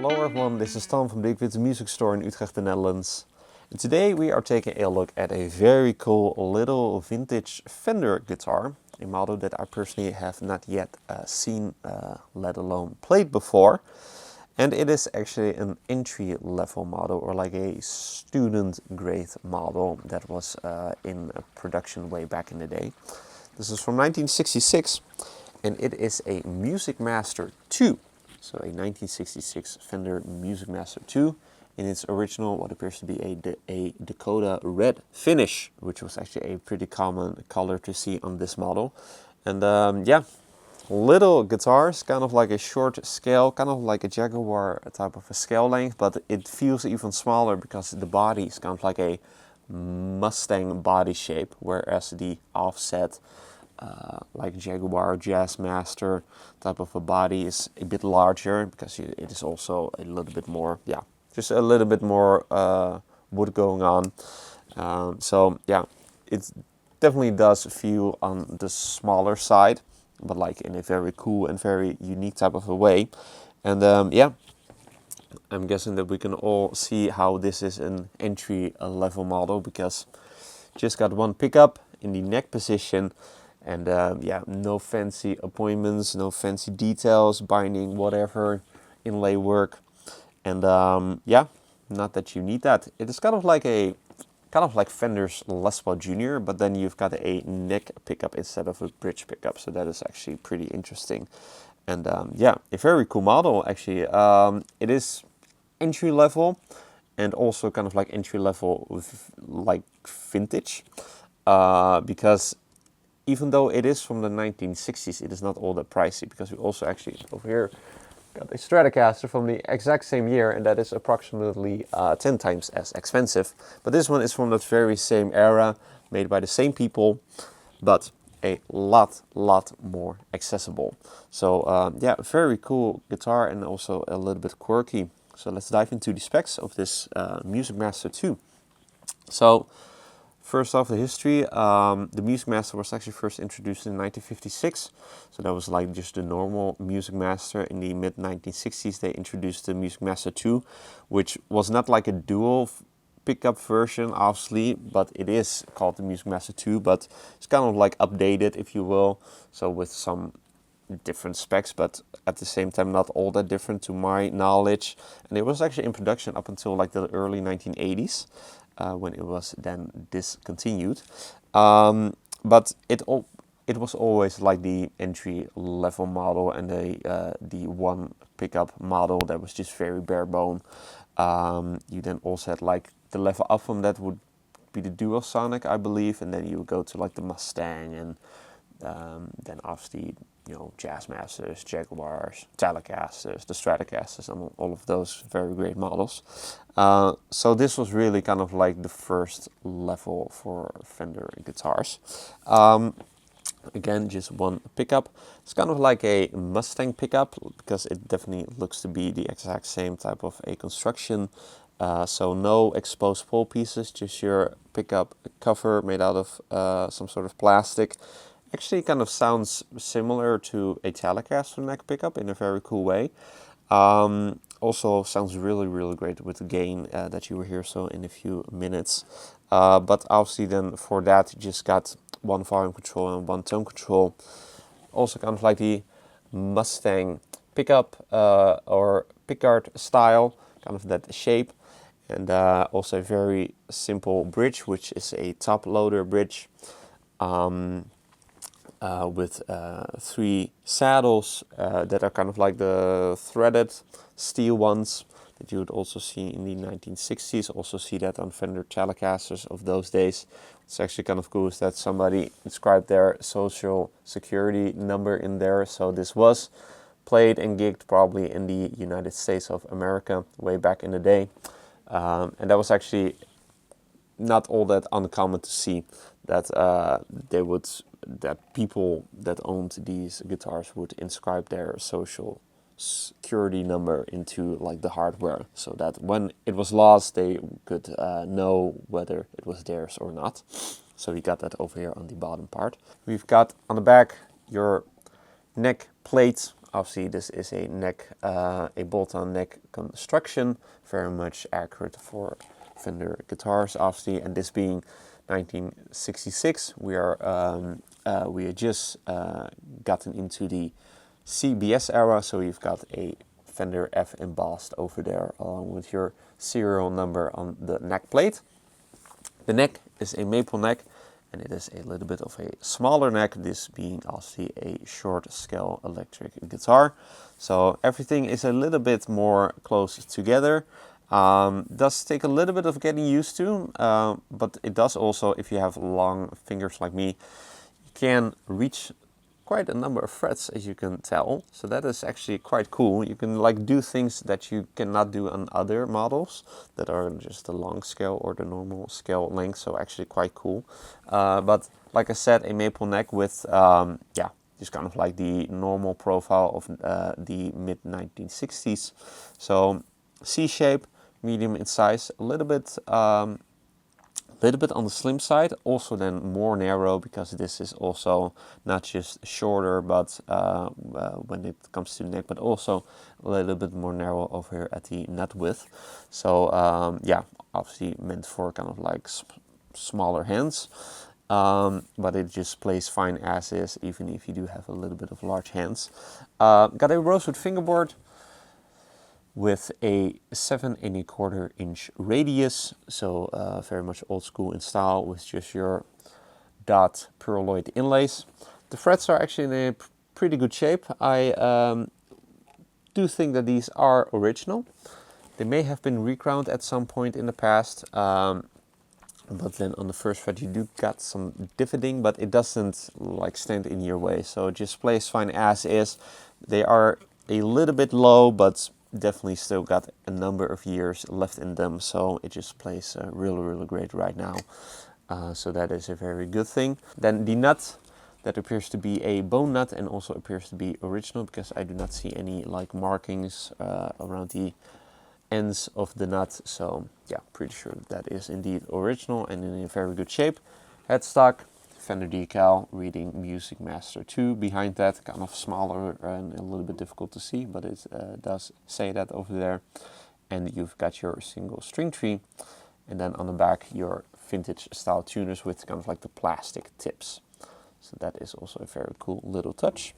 Hello everyone, this is Tom from Dirk Witte Music Store in Utrecht, the Netherlands. And today we are taking a look at a very cool little vintage Fender guitar. A model that I personally have not yet seen, let alone played before. And it is actually an entry-level model, or like a student-grade model that was in production way back in the day. This is from 1966, and it is a Musicmaster 2. So a 1966 Fender Musicmaster 2 in its original, what appears to be a Dakota red finish, which was actually a pretty common color to see on this model. And yeah, little guitars, kind of like a short scale, kind of like a Jaguar type of a scale length, but it feels even smaller because the body is kind of like a Mustang body shape, whereas the offset like Jaguar Jazzmaster type of a body is a bit larger because it is also a little bit more, yeah, just a little bit more wood going on. So yeah, it definitely does feel on the smaller side, but like in a very cool and very unique type of a way. And yeah, I'm guessing that we can all see how this is an entry level model because just got one pickup in the neck position. And yeah, no fancy appointments, no fancy details, binding, whatever, inlay work. And yeah, not that you need that. It is kind of like Fender's Les Paul Jr., but then you've got a neck pickup instead of a bridge pickup. So that is actually pretty interesting. And yeah, a very cool model actually. It is entry level and also kind of like entry level with like vintage, because even though it is from the 1960s, it is not all that pricey because we also actually over here got a Stratocaster from the exact same year, and that is approximately 10 times as expensive. But this one is from that very same era, made by the same people, but a lot more accessible. So yeah, very cool guitar and also a little bit quirky. So let's dive into the specs of this Musicmaster 2. So first off, the history. The Musicmaster was actually first introduced in 1956. So that was like just the normal Musicmaster. In the mid-1960s, they introduced the Musicmaster 2, which was not like a dual pickup version, obviously, but it is called the Musicmaster 2, but it's kind of like updated, if you will. So with some different specs, but at the same time not all that different to my knowledge. And it was actually in production up until like the early 1980s. When it was then discontinued, but it was always like the entry level model and the one pickup model that was just very bare bone. You then also had like the level up from that would be the Dual Sonic, I believe, and then you would go to like the Mustang and then obviously, you know, Jazzmasters, Jaguars, Telecasters, the Stratocasters, and all of those very great models. So this was really kind of like the first level for Fender guitars. Again, just one pickup. It's kind of like a Mustang pickup because it definitely looks to be the exact same type of a construction. So no exposed pole pieces, just your pickup cover made out of some sort of plastic. Actually kind of sounds similar to a Telecaster neck pickup in a very cool way. Also sounds really great with the gain that you will hear so in a few minutes. But obviously then for that you just got one volume control and one tone control. Also kind of like the Mustang pickup or pickguard style, kind of that shape. And also a very simple bridge, which is a top loader bridge. With 3 saddles that are kind of like the threaded steel ones that you would also see in the 1960s. Also see that on Fender Telecasters of those days. It's actually kind of cool is that somebody inscribed their social security number in there. So this was played and gigged probably in the United States of America way back in the day. And that was actually not all that uncommon to see that that people that owned these guitars would inscribe their social security number into like the hardware, so that when it was lost they could know whether it was theirs or not. So we got that over here on the bottom part. We've got on the back your neck plate, Obviously this is a neck, a bolt-on neck construction, very much accurate for Fender guitars, obviously. And this being 1966, we had just gotten into the CBS era, so you've got a Fender F embossed over there along with your serial number on the neck plate. The neck is a maple neck, and it is a little bit of a smaller neck, this being obviously a short scale electric guitar. So everything is a little bit more close together. Does take a little bit of getting used to, but it does also, if you have long fingers like me, you can reach quite a number of frets, as you can tell. So that is actually quite cool. You can like do things that you cannot do on other models that are just the long scale or the normal scale length. So actually quite cool. But like I said, a maple neck with yeah, just kind of like the normal profile of the mid 1960s. So C shape, medium in size, a little bit on the slim side, also then more narrow, because this is also not just shorter, but when it comes to neck, but also a little bit more narrow over here at the nut width. So yeah, obviously meant for kind of like smaller hands, but it just plays fine as is, even if you do have a little bit of large hands. Got a rosewood fingerboard with a 7 1/4 inch radius, so very much old school in style, with just your dot pearloid inlays. The frets are actually in a pretty good shape. I do think that these are original. They may have been reground at some point in the past, but then on the first fret you do got some diffiding, but it doesn't like stand in your way, so it just plays fine as is. They are a little bit low, but definitely still got a number of years left in them, so it just plays really great right now. So that is a very good thing. Then the nut, that appears to be a bone nut and also appears to be original, because I do not see any like markings around the ends of the nut. So yeah, pretty sure that is indeed original and in a very good shape. Headstock, Fender decal, reading Musicmaster 2 behind that, kind of smaller and a little bit difficult to see, but it does say that over there. And you've got your single string tree, and then on the back your vintage style tuners with kind of like the plastic tips. So that is also a very cool little touch.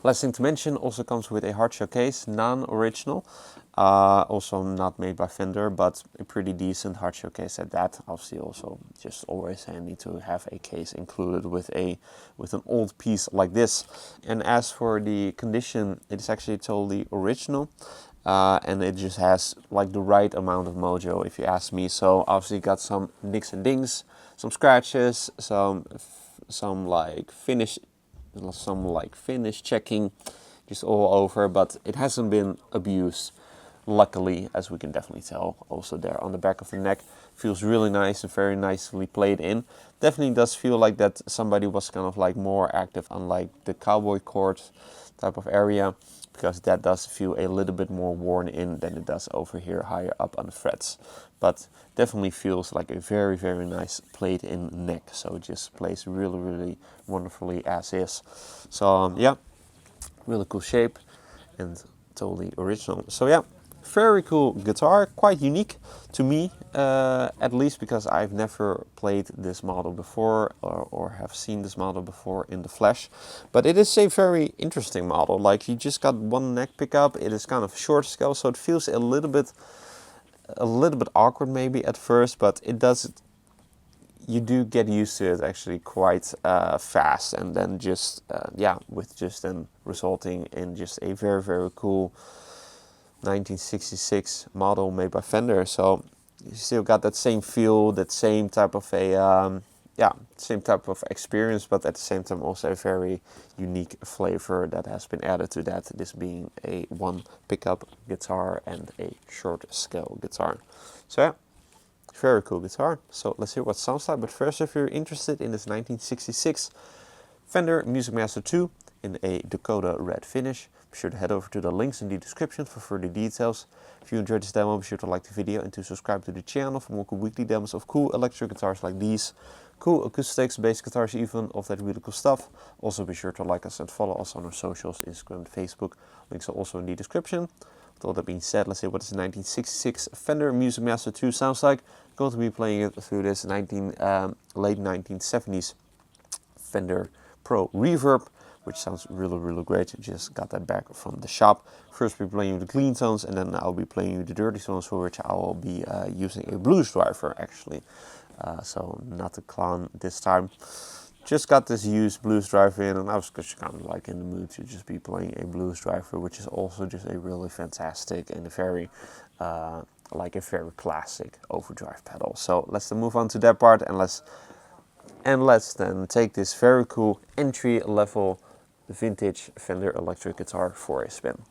Last thing to mention, also comes with a hard shell case, non-original. Also not made by Fender, but a pretty decent hard shell case at that. Obviously also just always handy to have a case included with an old piece like this. And as for the condition, it is actually totally original. And it just has like the right amount of mojo, if you ask me. So obviously got some nicks and dings, some scratches, some like finish checking just all over, but it hasn't been abused, luckily, as we can definitely tell. Also there on the back of the neck, feels really nice and very nicely played in. Definitely does feel like that somebody was kind of like more active on like the cowboy chord type of area, because that does feel a little bit more worn in than it does over here higher up on the frets. But definitely feels like a very nice played in neck, so it just plays really wonderfully as is. So yeah, really cool shape and totally original. So yeah, very cool guitar, quite unique to me, at least because I've never played this model before or have seen this model before in the flesh. But it is a very interesting model. Like, you just got one neck pickup, it is kind of short scale, so it feels a little bit awkward maybe at first, but you do get used to it actually quite fast, and then just yeah, with just then resulting in just a very cool 1966 model made by Fender. So you still got that same feel, that same type of a same type of experience, but at the same time also a very unique flavor that has been added to that, this being a one pickup guitar and a short scale guitar. So yeah, very cool guitar. So let's hear what it sounds like. But first, if you're interested in this 1966 Fender Musicmaster 2 in a Dakota red finish, Be sure to head over to the links in the description for further details. If you enjoyed this demo, be sure to like the video and to subscribe to the channel for more cool weekly demos of cool electric guitars like these. Cool acoustics, bass guitars even, of that really cool stuff. Also be sure to like us and follow us on our socials, Instagram and Facebook. Links are also in the description. With all that being said, let's see what this 1966 Fender Musicmaster 2 sounds like. I'm going to be playing it through this late 1970s Fender Pro Reverb, which sounds really great. Just got that back from the shop. First we'll be playing you the clean tones, and then I'll be playing you the dirty tones, for which I will be using a blues driver actually. So not a clown this time. Just got this used blues driver in, and I was just kind of like in the mood to just be playing a blues driver, which is also just a really fantastic and a very very classic overdrive pedal. So let's then move on to that part, and let's then take this very cool entry level vintage Fender electric guitar for a spin.